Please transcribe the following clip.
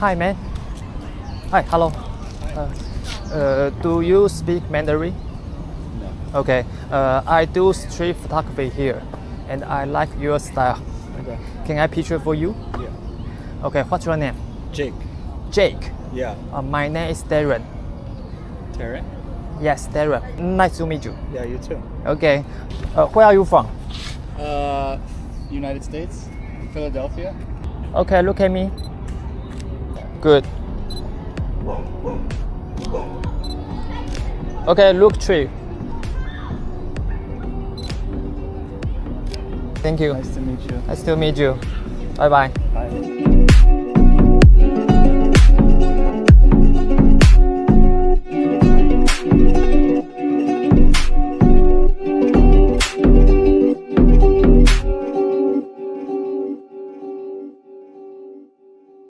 Hi, man. Hi, hello. Do you speak Mandarin? No. Okay. I do street photography here, and I like your style. Okay. Can I picture for you? Yeah. Okay. What's your name? Jake. Jake. Yeah. My name is Darren. Taryn? Yes, Darren. Nice to meet you. Yeah, you too. Okay. Where are you from? United States, Philadelphia. Okay, look at me. Good. Okay, look tree. Thank you. Nice to meet you. Nice to meet you. Bye bye. Bye.